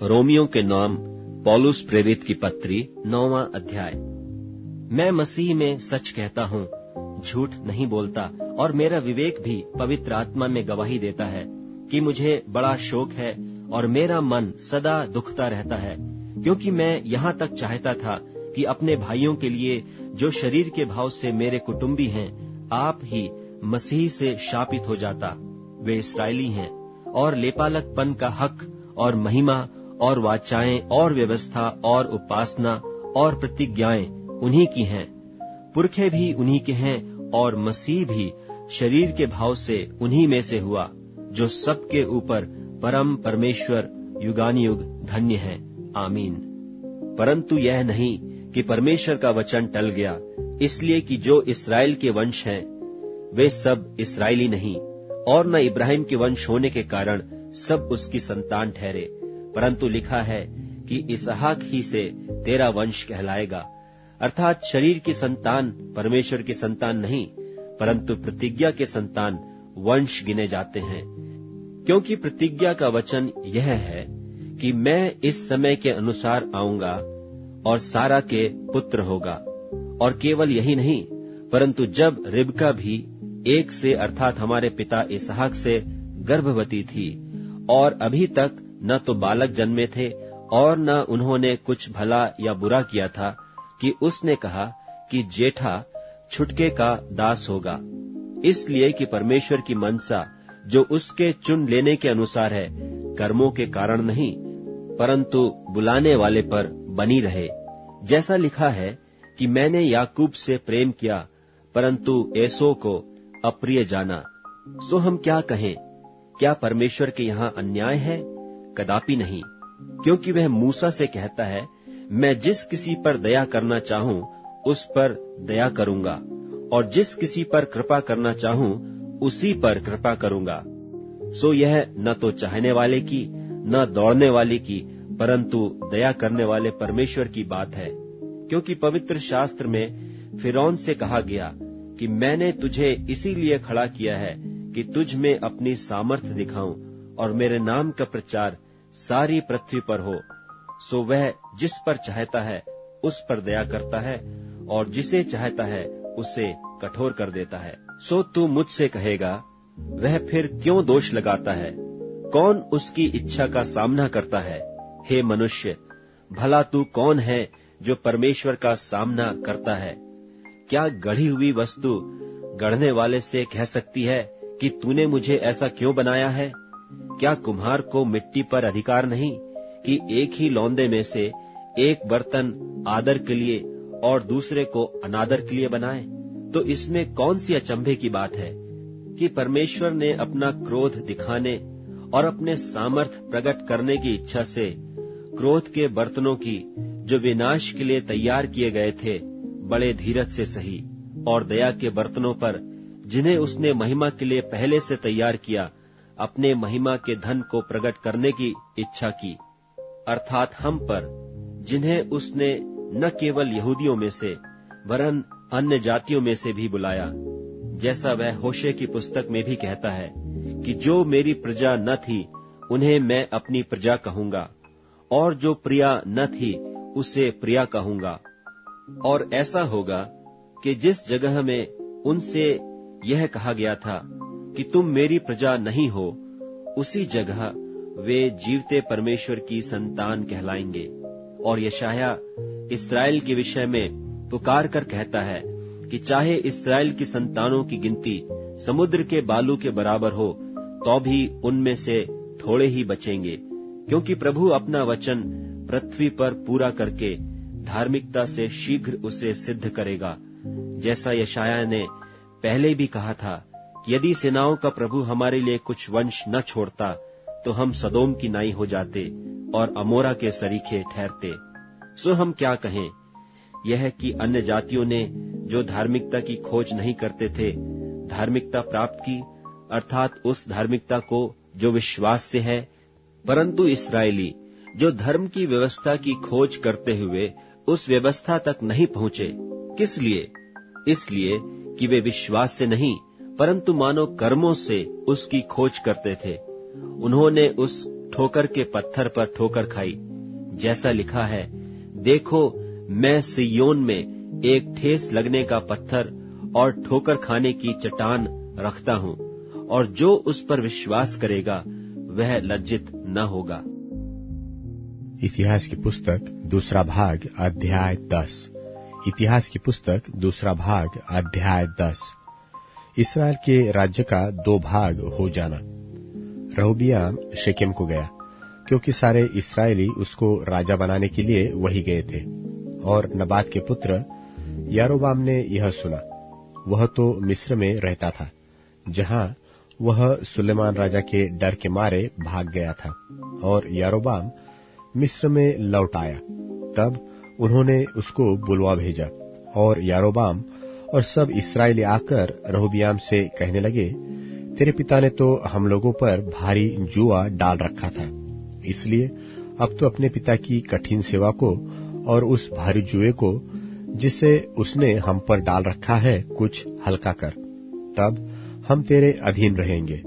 Romeo के नाम पौलुस प्रेरित की पत्री 9वां अध्याय। मैं मसीह में सच कहता हूँ, झूठ नहीं बोलता, और मेरा विवेक भी पवित्र आत्मा में गवाही देता है कि मुझे बड़ा शोक है और मेरा मन सदा दुखता रहता है, क्योंकि मैं यहाँ तक चाहता था कि अपने भाइयों के लिए जो शरीर के भाव से मेरे कुटुंबी हैं, आप ही मसीह से शापित हो जाता। वे इस्राएली हैं और लेपालकपन का हक और महिमा और वाचाएं और व्यवस्था और उपासना और प्रतिज्ञाएं उन्हीं की हैं। पुरखे भी उन्हीं के हैं और मसीह भी शरीर के भाव से उन्हीं में से हुआ, जो सबके ऊपर परम परमेश्वर युगानुयुग धन्य है। आमीन। परंतु यह नहीं कि परमेश्वर का वचन टल गया, इसलिए कि जो इस्राएल के वंश हैं वे सब इस्राएली नहीं, और न इब्राहिम के वंश होने के कारण सब उसकी संतान ठहरे, परंतु लिखा है कि इसहाक ही से तेरा वंश कहलाएगा। अर्थात शरीर की संतान परमेश्वर की संतान नहीं, परंतु प्रतिज्ञा के संतान वंश गिने जाते हैं। क्योंकि प्रतिज्ञा का वचन यह है कि मैं इस समय के अनुसार आऊंगा और सारा के पुत्र होगा। और केवल यही नहीं, परंतु जब रिबका भी एक से अर्थात हमारे पिता इसहाक से गर्भवती थी और अभी तक न तो बालक जन्मे थे और न उन्होंने कुछ भला या बुरा किया था, कि उसने कहा कि जेठा छुटके का दास होगा, इसलिए कि परमेश्वर की मनसा जो उसके चुन लेने के अनुसार है, कर्मों के कारण नहीं परंतु बुलाने वाले पर बनी रहे। जैसा लिखा है कि मैंने याकूब से प्रेम किया परंतु एसो को अप्रिय जाना। सो हम क्या कहें? क्या परमेश्वर के यहाँ अन्याय है? कदापि नहीं, क्योंकि वह मूसा से कहता है, मैं जिस किसी पर दया करना चाहूं उस पर दया करूंगा, और जिस किसी पर कृपा करना चाहूं उसी पर कृपा करूंगा। सो यह न तो चाहने वाले की न दौड़ने वाले की, परंतु दया करने वाले परमेश्वर की बात है। क्योंकि पवित्र शास्त्र में फिरौन से कहा गया कि मैंने तुझे इसीलिए खड़ा किया है कि तुझ में अपनी सामर्थ्य दिखाऊं और मेरे नाम का प्रचार सारी पृथ्वी पर हो। सो वह जिस पर चाहता है उस पर दया करता है, और जिसे चाहता है उसे कठोर कर देता है। सो तू मुझसे कहेगा, वह फिर क्यों दोष लगाता है? कौन उसकी इच्छा का सामना करता है? हे मनुष्य, भला तू कौन है जो परमेश्वर का सामना करता है? क्या गढ़ी हुई वस्तु गढ़ने वाले से कह सकती है कि तूने मुझे ऐसा क्यों बनाया है? क्या कुम्हार को मिट्टी पर अधिकार नहीं कि एक ही लौंदे में से एक बर्तन आदर के लिए और दूसरे को अनादर के लिए बनाए? तो इसमें कौन सी अचंभे की बात है कि परमेश्वर ने अपना क्रोध दिखाने और अपने सामर्थ प्रकट करने की इच्छा से क्रोध के बर्तनों की जो विनाश के लिए तैयार किए गए थे बड़े धीरज से सही, और दया के बर्तनों पर जिन्हें उसने महिमा के लिए पहले से तैयार किया, अपने महिमा के धन को प्रकट करने की इच्छा की, अर्थात हम पर, जिन्हें उसने न केवल यहूदियों में से वरन अन्य जातियों में से भी बुलाया, जैसा वह होशे की पुस्तक में भी कहता है कि जो मेरी प्रजा न थी उन्हें मैं अपनी प्रजा कहूंगा, और जो प्रिया न थी उसे प्रिया कहूंगा। और ऐसा होगा कि जिस जगह में उनसे यह कहा गया था कि तुम मेरी प्रजा नहीं हो, उसी जगह वे जीवते परमेश्वर की संतान कहलाएंगे। और यशायाह इस्राएल के विषय में पुकार कर कहता है कि चाहे इस्राएल की संतानों की गिनती समुद्र के बालू के बराबर हो, तो भी उनमें से थोड़े ही बचेंगे, क्योंकि प्रभु अपना वचन पृथ्वी पर पूरा करके धार्मिकता से शीघ्र उसे सिद्ध करेगा। जैसा यशायाह ने पहले भी कहा था कि यदि सेनाओं का प्रभु हमारे लिए कुछ वंश न छोड़ता तो हम सदोम की नाई हो जाते और अमोरा के सरीखे ठहरते। सो हम क्या कहें? यह कि अन्य जातियों ने जो धार्मिकता की खोज नहीं करते थे धार्मिकता प्राप्त की, अर्थात उस धार्मिकता को जो विश्वास से है, परंतु इस्राएली जो धर्म की व्यवस्था की खोज करते हुए उस व्यवस्था तक नहीं पहुंचे। किस लिए? इसलिए कि वे विश्वास से नहीं परंतु मानो कर्मों से उसकी खोज करते थे। उन्होंने उस ठोकर के पत्थर पर ठोकर खाई, जैसा लिखा है, देखो मैं सिय्योन में एक ठेस लगने का पत्थर और ठोकर खाने की चट्टान रखता हूं, और जो उस पर विश्वास करेगा वह लज्जित न होगा। इतिहास की पुस्तक दूसरा भाग अध्याय 10। इतिहास की पुस्तक दूसरा भाग अध्याय 10। इसराइल के राज्य का 2 भाग हो जाना। रहोबियाम शेकेम को गया, क्योंकि सारे इस्राएली उसको राजा बनाने के लिए वही गए थे। और नबात के पुत्र यारोबाम ने यह सुना। वह तो मिस्र में रहता था, जहां वह सुलेमान राजा के डर के मारे भाग गया था, और यारोबाम मिस्र में लौट आया। तब उन्होंने उसको बुलवा भेजा, और यारोबाम और सब इस्राएली आकर रहोबियाम से कहने लगे, तेरे पिता ने तो हम लोगों पर भारी जुआ डाल रखा था, इसलिए अब तो अपने पिता की कठिन सेवा को और उस भारी जुए को जिसे उसने हम पर डाल रखा है कुछ हल्का कर, तब हम तेरे अधीन रहेंगे।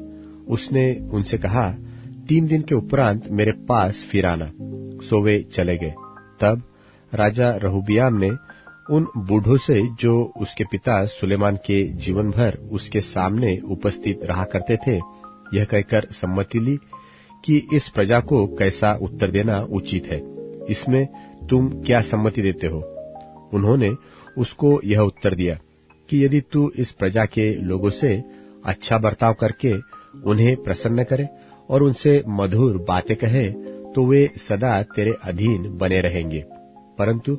उसने उनसे कहा, 3 दिन के उपरांत मेरे पास फिर आना। सो वे चले गए। तब राजा रहोबियाम ने उन बूढ़ों से, जो उसके पिता सुलेमान के जीवन भर उसके सामने उपस्थित रहा करते थे, यह कहकर सम्मति ली कि इस प्रजा को कैसा उत्तर देना उचित है, इसमें तुम क्या सम्मति देते हो? उन्होंने उसको यह उत्तर दिया कि यदि तू इस प्रजा के लोगों से अच्छा बर्ताव करके उन्हें प्रसन्न करे और उनसे मधुर बातें कहे, तो वे सदा तेरे अधीन बने रहेंगे। परंतु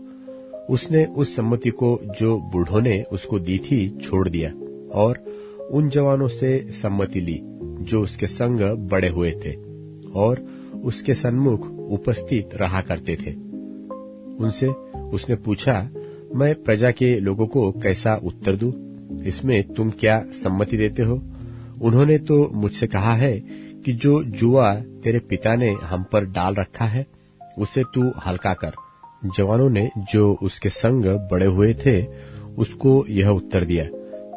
उसने उस सम्मति को जो बूढ़ों ने उसको दी थी छोड़ दिया, और उन जवानों से सम्मति ली जो उसके संग बड़े हुए थे और उसके सन्मुख उपस्थित रहा करते थे। उनसे उसने पूछा, मैं प्रजा के लोगों को कैसा उत्तर दूं? इसमें तुम क्या सम्मति देते हो? उन्होंने तो मुझसे कहा है कि जो जुआ तेरे पिता ने हम पर डाल रखा है उसे तू हल्का कर। जवानों ने जो उसके संग बड़े हुए थे उसको यह उत्तर दिया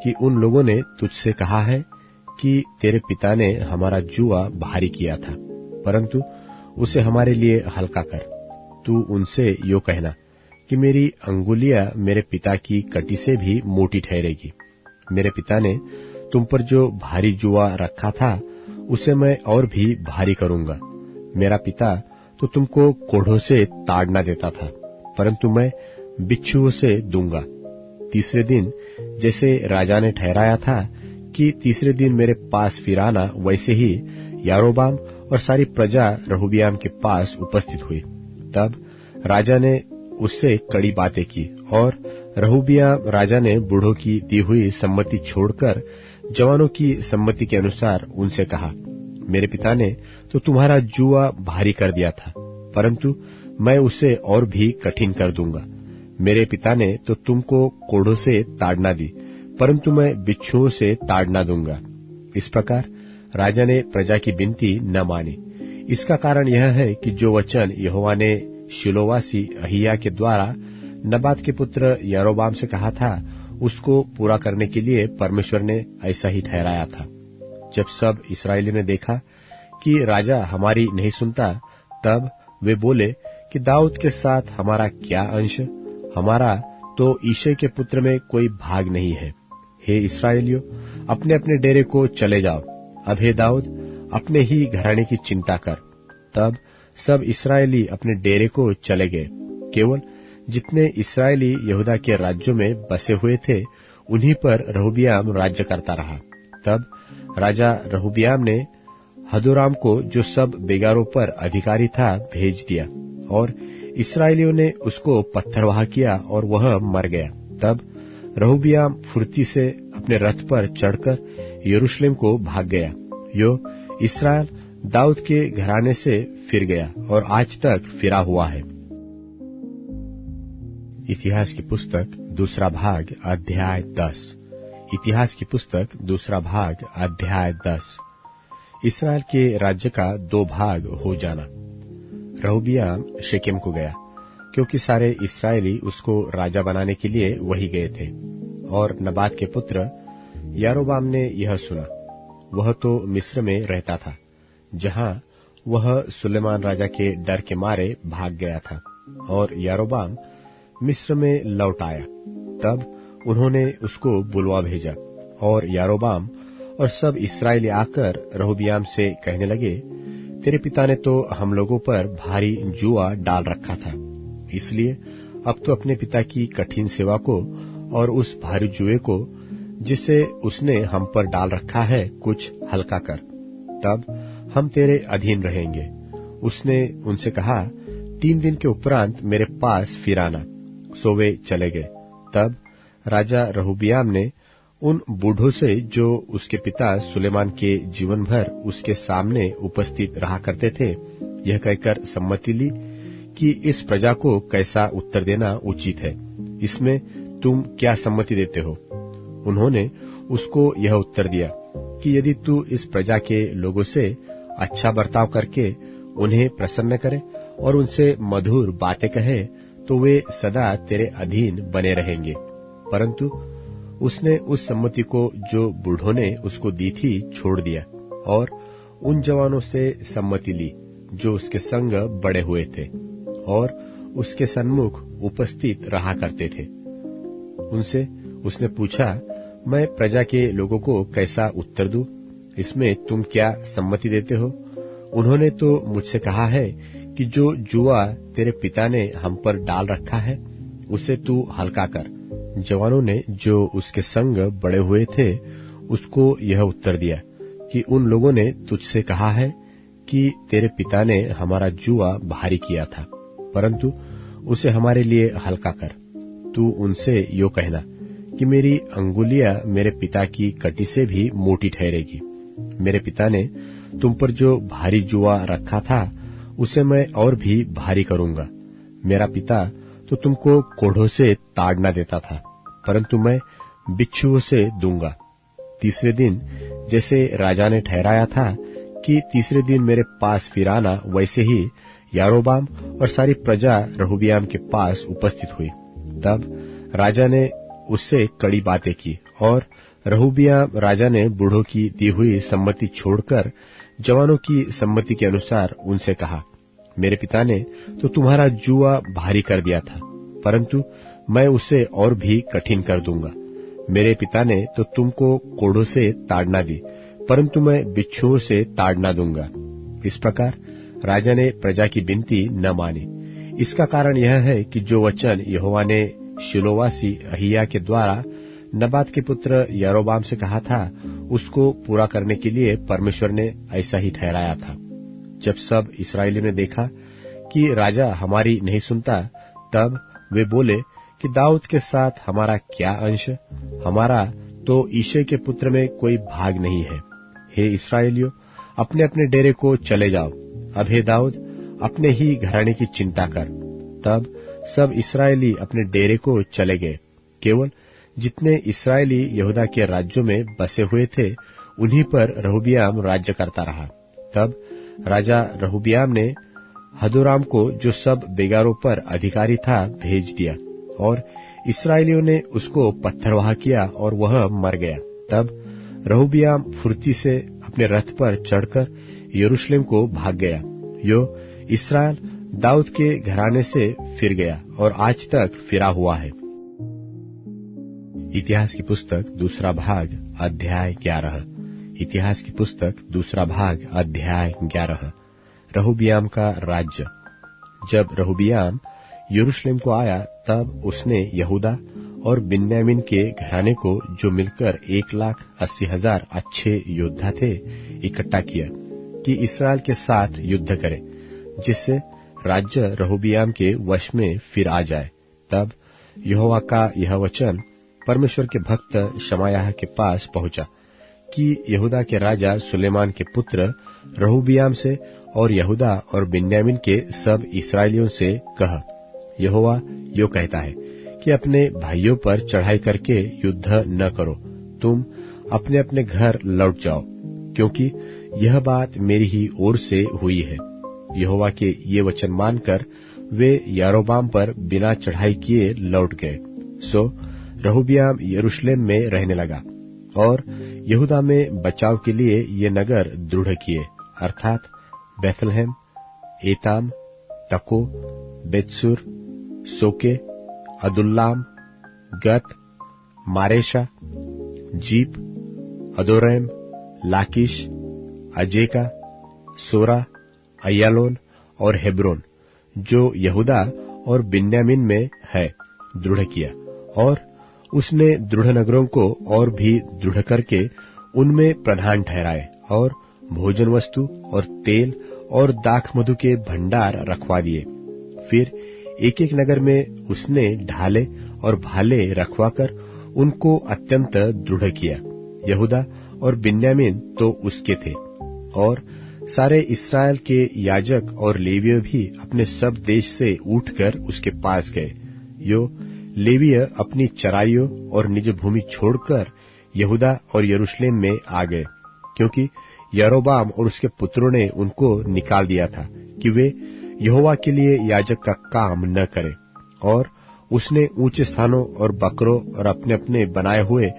कि उन लोगों ने तुझसे कहा है कि तेरे पिता ने हमारा जुआ भारी किया था, परंतु उसे हमारे लिए हल्का कर। तू उनसे यो कहना कि मेरी अंगुलियां मेरे पिता की कटी से भी मोटी ठहरेगी। मेरे पिता ने तुम पर जो भारी जुआ रखा था उसे मैं और भी भारी करूंगा। मेरा पिता तो तुमको कोढ़ों से ताड़ना देता था, परंतु मैं बिच्छुओं से दूंगा। तीसरे दिन जैसे राजा ने ठहराया था कि तीसरे दिन मेरे पास फिर आना, वैसे ही यारोबाम और सारी प्रजा रहोबियाम के पास उपस्थित हुई। तब राजा ने उससे कड़ी बातें की, और रहोबियाम राजा ने बूढ़ों की दी हुई सम्मति छोड़कर जवानों की सम्मति के अनुसार उनसे कहा, मेरे पिता ने तो तुम्हारा जुआ भारी कर दिया था, परंतु मैं उसे और भी कठिन कर दूंगा। मेरे पिता ने तो तुमको कोढ़ों से ताड़ना दी, परंतु मैं बिच्छुओं से ताड़ना दूंगा। इस प्रकार राजा ने प्रजा की विनती न मानी। इसका कारण यह है कि जो वचन यहोवा ने शिलोवासी अहिय्याह के द्वारा नबात के पुत्र यारोबाम से कहा था, उसको पूरा करने के लिए परमेश्वर ने ऐसा ही ठहराया था। जब सब इस्राएलियों ने देखा कि राजा हमारी नहीं सुनता, तब वे बोले कि दाऊद के साथ हमारा क्या अंश? हमारा तो ईशे के पुत्र में कोई भाग नहीं है। हे इस्राएलियों, अपने अपने डेरे को चले जाओ। अब हे दाऊद, अपने ही घराने की चिंता कर। तब सब इस्राएली अपने डेरे को चले गए। केवल जितने इस्राएली यहूदा के राज्यों में बसे हुए थे, उन्हीं पर रहोबियाम राज्य करता रहा। तब राजा रहोबियाम ने हदोराम को, जो सब बेगारों पर अधिकारी था, भेज दिया, और इस्राएलियों ने उसको पत्थरवाह किया और वह मर गया। तब रहोबियाम फुर्ती से अपने रथ पर चढ़कर यरूशलेम को भाग गया। यो इस्राएल दाऊद के घराने से फिर गया और आज तक फिरा हुआ है। इतिहास की पुस्तक दूसरा भाग अध्याय 10। इतिहास की पुस्तक दूसरा भाग अध्याय 10। इसराइल के राज्य का 2 भाग हो जाना। रहोबियाम शेकेम को गया, क्योंकि सारे इस्राएली उसको राजा बनाने के लिए वही गए थे। और नबात के पुत्र यारोबाम ने यह सुना। वह तो मिस्र में रहता था, जहां वह सुलेमान राजा के डर के मारे भाग गया था और यारोबाम मिस्र में लौट आया। तब उन्होंने उसको बुलवा भेजा और यारोबाम और सब इस्राएली आकर रहोबियाम से कहने लगे, तेरे पिता ने तो हम लोगों पर भारी जुआ डाल रखा था, इसलिए अब तो अपने पिता की कठिन सेवा को और उस भारी जुए को जिसे उसने हम पर डाल रखा है कुछ हल्का कर, तब हम तेरे अधीन रहेंगे। उसने उनसे कहा, 3 दिन के उपरांत मेरे पास फिर आना। सो वे चले गए। तब राजा रहोबियाम ने उन बूढ़ों से जो उसके पिता सुलेमान के जीवन भर उसके सामने उपस्थित रहा करते थे, यह कहकर सम्मति ली कि इस प्रजा को कैसा उत्तर देना उचित है, इसमें तुम क्या सम्मति देते हो? उन्होंने उसको यह उत्तर दिया कि यदि तू इस प्रजा के लोगों से अच्छा बर्ताव करके उन्हें प्रसन्न करे और उनसे मधुर बातें कहे, तो वे सदा तेरे अधीन बने रहेंगे। परंतु उसने उस सम्मति को जो बूढ़ों ने उसको दी थी छोड़ दिया और उन जवानों से सम्मति ली जो उसके संग बड़े हुए थे और उसके सन्मुख उपस्थित रहा करते थे। उनसे उसने पूछा, मैं प्रजा के लोगों को कैसा उत्तर दूं? इसमें तुम क्या सम्मति देते हो? उन्होंने तो मुझसे कहा है कि जो जुआ तेरे पिता ने हम पर डाल रखा है उसे तू हल्का कर। जवानों ने जो उसके संग बड़े हुए थे उसको यह उत्तर दिया कि उन लोगों ने तुझसे कहा है कि तेरे पिता ने हमारा जुआ भारी किया था, परंतु उसे हमारे लिए हल्का कर। तू उनसे यो कहना कि मेरी अंगुलियां मेरे पिता की कटी से भी मोटी ठहरेगी। मेरे पिता ने तुम पर जो भारी जुआ रखा था उसे मैं और भी भारी करूंगा। मेरा पिता तो तुमको कोढ़ों से ताड़ना देता था, परंतु मैं बिच्छुओं से दूंगा। तीसरे दिन जैसे राजा ने ठहराया था कि तीसरे दिन मेरे पास फिर आना, वैसे ही यारोबाम और सारी प्रजा रहोबियाम के पास उपस्थित हुई। तब राजा ने उससे कड़ी बातें की और रहोबियाम राजा ने बूढ़ों की दी हुई सम्मति छोड़कर जवानों की सम्मति के अनुसार उनसे कहा, मेरे पिता ने तो तुम्हारा जुआ भारी कर दिया था, परंतु मैं उसे और भी कठिन कर दूंगा। मेरे पिता ने तो तुमको कोड़ों से ताड़ना दी, परंतु मैं बिच्छुओं से ताड़ना दूंगा। इस प्रकार राजा ने प्रजा की विनती न मानी। इसका कारण यह है कि जो वचन यहोवा ने शिलोवासी अहिय्याह के द्वारा नबात के पुत्र यारोबाम से कहा था, उसको पूरा करने के लिए परमेश्वर ने ऐसा ही ठहराया था। जब सब इस्राएलियों ने देखा कि राजा हमारी नहीं सुनता, तब वे बोले कि दाऊद के साथ हमारा क्या अंश? हमारा तो ईशे के पुत्र में कोई भाग नहीं है। हे इस्राएलियों, अपने अपने डेरे को चले जाओ। अब हे दाऊद, अपने ही घराने की चिंता कर। तब सब इस्राएली अपने डेरे को चले गए। केवल जितने इस्राएली यहूदा के राज्यों में बसे हुए थे, उन्हीं पर रहोबियाम राज्य करता रहा। तब राजा रहोबियाम ने हदोराम को, जो सब बेगारों पर अधिकारी था, भेज दिया और इस्राएलियों ने उसको पत्थरवाह किया और वह मर गया। तब रहोबियाम फुर्ती से अपने रथ पर चढ़कर यरूशलेम को भाग गया। यो इस्राएल दाऊद के घराने से फिर गया और आज तक फिरा हुआ है। इतिहास की पुस्तक दूसरा भाग अध्याय 11। इतिहास की पुस्तक दूसरा भाग अध्याय 11। रहोबियाम का राज्य। जब रहोबियाम यरूशलेम को आया, तब उसने यहूदा और बिन्यामीन के घराने को, जो मिलकर 1,80,000 अच्छे योद्धा थे, इकट्ठा किया कि इस्राएल के साथ युद्ध करे, जिससे राज्य रहोबियाम के वश में फिर आ जाए। तब यहोवा का यह वचन परमेश्वर के भक्त शमायाह के पास पहुंचा कि यहूदा के राजा सुलेमान के पुत्र रहोबियाम से और यहूदा और बिन्यामीन के सब इस्राएलियों से कह, यहोवा यो कहता है कि अपने भाइयों पर चढ़ाई करके युद्ध न करो, तुम अपने अपने घर लौट जाओ, क्योंकि यह बात मेरी ही ओर से हुई है। यहोवा के ये वचन मानकर वे यारोबाम पर बिना चढ़ाई किए लौट गए। सो रहोबियाम यरूशलेम में रहने लगा और यहूदा में बचाव के लिए ये नगर दृढ़ किए, अर्थात बेथलहेम, एताम, तको, बेतसुर, सोके, अदुल्लाम, गत, मारेशा, जीप, अदोरैम, लाकीश, अजेका, सोरा, अय्यालोन और हेब्रोन, जो यहूदा और बिन्यामीन में है, दृढ़ किया। और उसने दृढ़ नगरों को और भी दृढ़ करके उनमें प्रधान ठहराए और भोजन वस्तु और तेल और दाख मधु के भंडार रखवा दिए। फिर एक एक नगर में उसने ढाले और भाले रखवाकर उनको अत्यंत दृढ़ किया। यहूदा और बिन्यामीन तो उसके थे, और सारे इस्राएल के याजक और लेवीय भी अपने सब देश से उठकर उसके पास गए। यो लेवीय अपनी चराइयों और निज भूमि छोड़कर यहूदा और यरूशलेम में आ गए, क्योंकि यरोबाम और उसके पुत्रों ने उनको निकाल दिया था कि वे यहोवा के लिए याजक का काम न करें। और उसने ऊंचे स्थानों और बकरों और अपने अपने बनाए हुए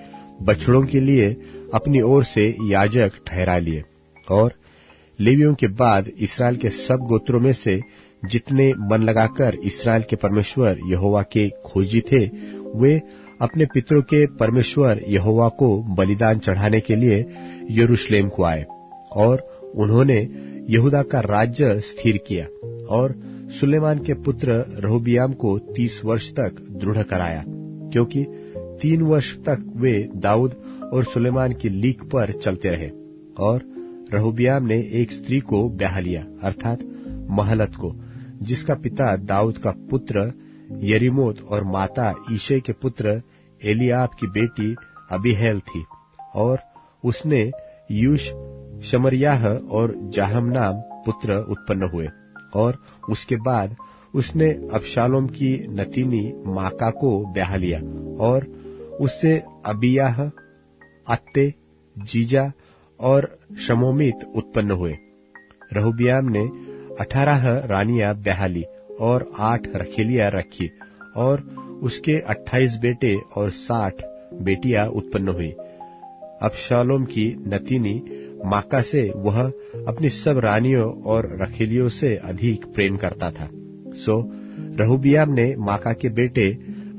बछड़ों के लिए अपनी ओर से याजक ठहरा लिए। और लेवियों के बाद इस्राएल के सब गोत्रों में से जितने मन लगाकर इस्राएल के परमेश्वर यहोवा के खोजी थे, वे अपने पितरों के परमेश्वर यहोवा को बलिदान चढ़ाने के लिए यरूशलेम को आए। और उन्होंने यहूदा का राज्य स्थिर किया और सुलेमान के पुत्र रहबियाम को 30 वर्ष तक दृढ़ कराया, क्योंकि 3 वर्ष तक वे दाऊद और सुलेमान की लीक पर चलते रहे। और रहबियाम ने एक स्त्री को ब्याह लिया, अर्थात महलत को, जिसका पिता दाऊद का पुत्र यरीमोत और माता ईशे के पुत्र एलियाब की बेटी अबीहैल थी। और उसने यूश, शमरियाह और जाहमनाम पुत्र उत्पन्न हुए। और उसके बाद उसने अबशालोम की नतीनी माका को ब्याह लिया, और उससे अबियाह, अत्ते, जीजा और शमोमित उत्पन्न हुए। रहबियाम ने 18 रानियां ब्याह ली और 8 रखेलियां रखी, और उसके 28 बेटे और 60 बेटियां उत्पन्न हुई। अबशालोम की नतीनी माका से वह अपनी सब रानियों और रखेलियों से अधिक प्रेम करता था। सो रहबियाम ने माका के बेटे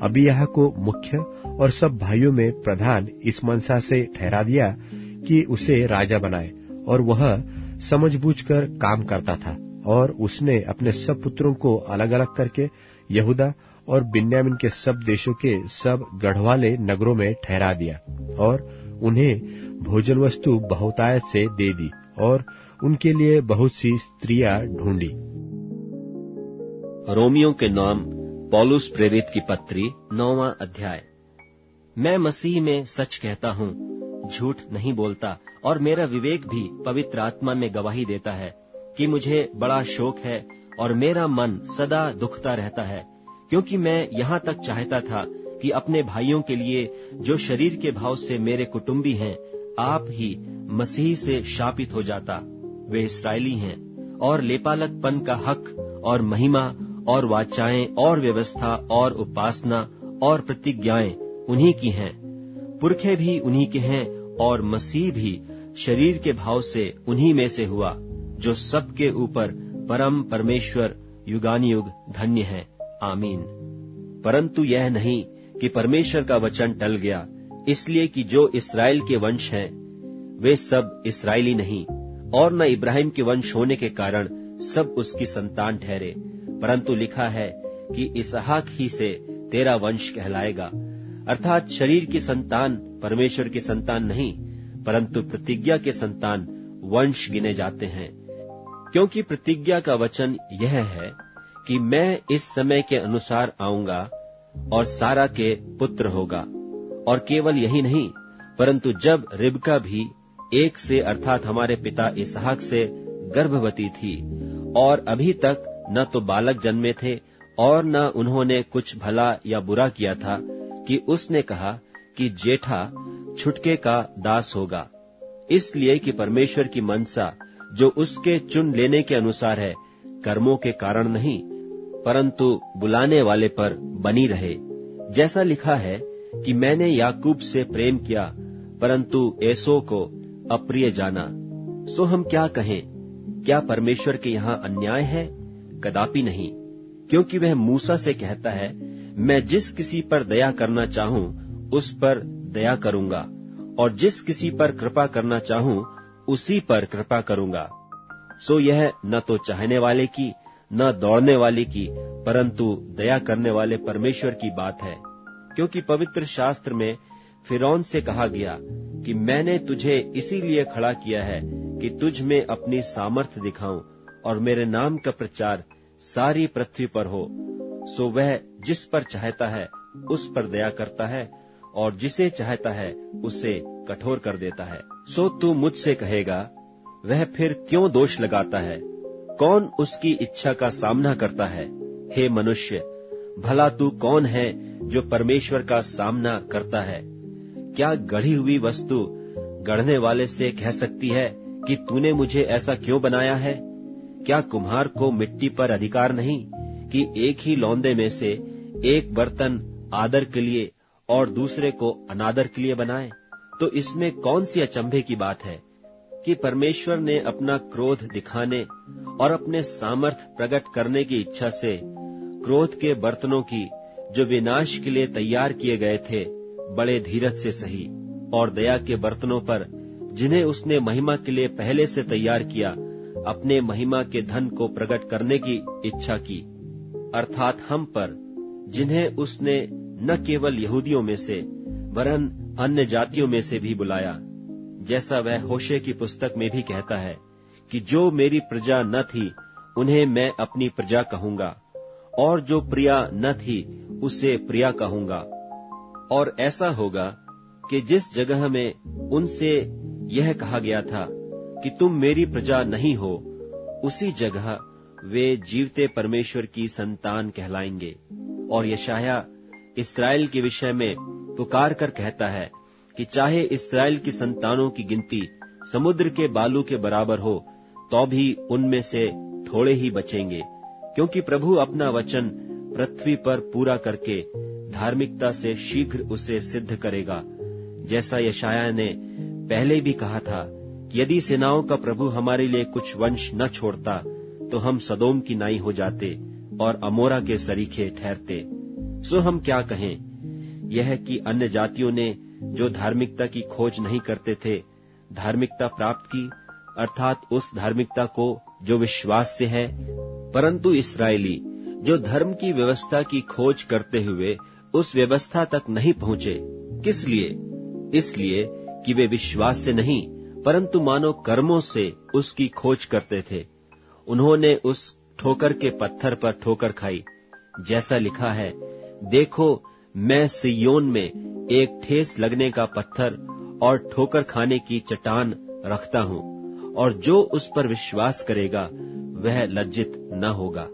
अबियाह को मुख्य और सब भाइयों में प्रधान इस मनसा से ठहरा दिया कि उसे राजा बनाए, और वह समझबूझकर काम करता था। और उसने अपने सब पुत्रों को अलग अलग करके यहूदा और बिन्यामीन के सब देशों के सब गढ़वाले नगरों में ठहरा दिया, और उन्हें भोजन वस्तु बहुतायत से दे दी, और उनके लिए बहुत सी स्त्रियां ढूंढी। रोमियों के नाम पौलुस प्रेरित की पत्री 9वां अध्याय। मैं मसीह में सच कहता हूँ, झूठ नहीं बोलता, और मेरा विवेक भी पवित्र आत्मा में गवाही देता है कि मुझे बड़ा शोक है और मेरा मन सदा दुखता रहता है, क्योंकि मैं यहाँ तक चाहता था कि अपने भाइयों के लिए जो शरीर के भाव से मेरे कुटुंबी हैं, आप ही मसीह से शापित हो जाता। वे इस्राएली हैं, और लेपालकपन का हक और महिमा और वाचाएं और व्यवस्था और उपासना और प्रतिज्ञाएं उन्हीं की हैं। पुरखे भी उन्हीं के हैं, और मसीह भी शरीर के भाव से उन्हीं में से हुआ, जो सबके ऊपर परम परमेश्वर युगानुयुग धन्य है। आमीन। परंतु यह नहीं कि परमेश्वर का वचन टल गया, इसलिए कि जो इस्राएल के वंश हैं वे सब इस्राएली नहीं, और न इब्राहिम के वंश होने के कारण सब उसकी संतान ठहरे, परंतु लिखा है कि इसहाक ही से तेरा वंश कहलाएगा। अर्थात शरीर की संतान परमेश्वर की संतान नहीं, परंतु प्रतिज्ञा के संतान वंश गिने जाते हैं। क्योंकि प्रतिज्ञा का वचन यह है कि मैं इस समय के अनुसार आऊंगा और सारा के पुत्र होगा। और केवल यही नहीं, परंतु जब रिबका भी एक से अर्थात हमारे पिता इसहाक से गर्भवती थी, और अभी तक न तो बालक जन्मे थे और न उन्होंने कुछ भला या बुरा किया था, कि उसने कहा कि जेठा छुटके का दास होगा, इसलिए कि परमेश्वर की मनसा जो उसके चुन लेने के अनुसार है, कर्मों के कारण नहीं, परंतु बुलाने वाले पर बनी रहे। जैसा लिखा है कि मैंने याकूब से प्रेम किया, परंतु एसो को अप्रिय जाना। सो हम क्या कहें? क्या परमेश्वर के यहाँ अन्याय है? कदापि नहीं, क्योंकि वह मूसा से कहता है, मैं जिस किसी पर दया करना चाहूं उस पर दया करूंगा, और जिस किसी पर कृपा करना चाहूं उसी पर कृपा करूंगा। सो यह न तो चाहने वाले की न दौड़ने वाले की, परंतु दया करने वाले परमेश्वर की बात है। क्योंकि पवित्र शास्त्र में फिरौन से कहा गया कि मैंने तुझे इसीलिए खड़ा किया है कि तुझ में अपनी सामर्थ्य दिखाऊं और मेरे नाम का प्रचार सारी पृथ्वी पर हो। सो वह जिस पर चाहता है उस पर दया करता है, और जिसे चाहता है उसे कठोर कर देता है। सो तू मुझसे कहेगा, वह फिर क्यों दोष लगाता है? कौन उसकी इच्छा का सामना करता है? हे मनुष्य, भला तू कौन है जो परमेश्वर का सामना करता है? क्या गढ़ी हुई वस्तु गढ़ने वाले से कह सकती है कि तूने मुझे ऐसा क्यों बनाया है? क्या कुम्हार को मिट्टी पर अधिकार नहीं कि एक ही लौंदे में से एक बर्तन आदर के लिए और दूसरे को अनादर के लिए बनाए? तो इसमें कौन सी अचंभे की बात है कि परमेश्वर ने अपना क्रोध दिखाने और अपने सामर्थ प्रकट करने की इच्छा से क्रोध के बर्तनों की, जो विनाश के लिए तैयार किए गए थे, बड़े धीरज से सही, और दया के बर्तनों पर, जिन्हें उसने महिमा के लिए पहले से तैयार किया, अपने महिमा के धन को प्रकट करने की इच्छा की, अर्थात हम पर, जिन्हें उसने न केवल यहूदियों में से वरन अन्य जातियों में से भी बुलाया, जैसा वह होशे की पुस्तक में भी कहता है कि जो मेरी प्रजा न थी उन्हें मैं अपनी प्रजा कहूंगा, और जो प्रिया न थी उसे प्रिया कहूंगा। और ऐसा होगा कि जिस जगह में उनसे यह कहा गया था कि तुम मेरी प्रजा नहीं हो, उसी जगह वे जीवते परमेश्वर की संतान कहलाएंगे। और यशायाह इस्राएल के विषय में पुकार कर कहता है कि चाहे इस्राएल की संतानों की गिनती समुद्र के बालू के बराबर हो, तो भी उनमें से थोड़े ही बचेंगे, क्योंकि प्रभु अपना वचन पृथ्वी पर पूरा करके धार्मिकता से शीघ्र उसे सिद्ध करेगा। जैसा यशायाह ने पहले भी कहा था कि यदि सेनाओं का प्रभु हमारे लिए कुछ वंश न छोड़ता तो हम सदोम की नाई हो जाते और अमोरा के सरीखे ठहरते। सो हम क्या कहें? यह कि अन्य जातियों ने जो धार्मिकता की खोज नहीं करते थे, धार्मिकता प्राप्त की, अर्थात उस धार्मिकता को जो विश्वास से है। परंतु इस्राएली जो धर्म की व्यवस्था की खोज करते हुए उस व्यवस्था तक नहीं पहुंचे, किस लिए? इसलिए कि वे विश्वास से नहीं परंतु मानो कर्मों से उसकी खोज करते थे। उन्होंने उस ठोकर के पत्थर पर ठोकर खाई, जैसा लिखा है, देखो मैं सिय्योन में एक ठेस लगने का पत्थर और ठोकर खाने की चट्टान रखता हूँ, और जो उस पर विश्वास करेगा वह लज्जित न होगा।